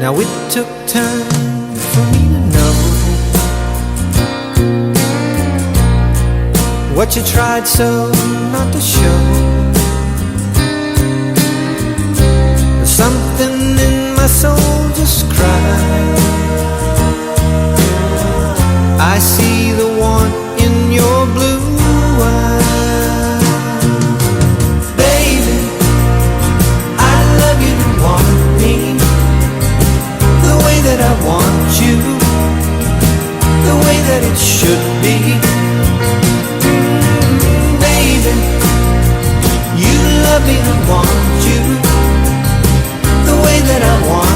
Now it took time for me to know what you tried so not to show. Something in my soul just cried. I see the want in your blue eyes. Baby, I love you to want me the way that I want you, the way that it should be. Baby, you love me to want you the way that I want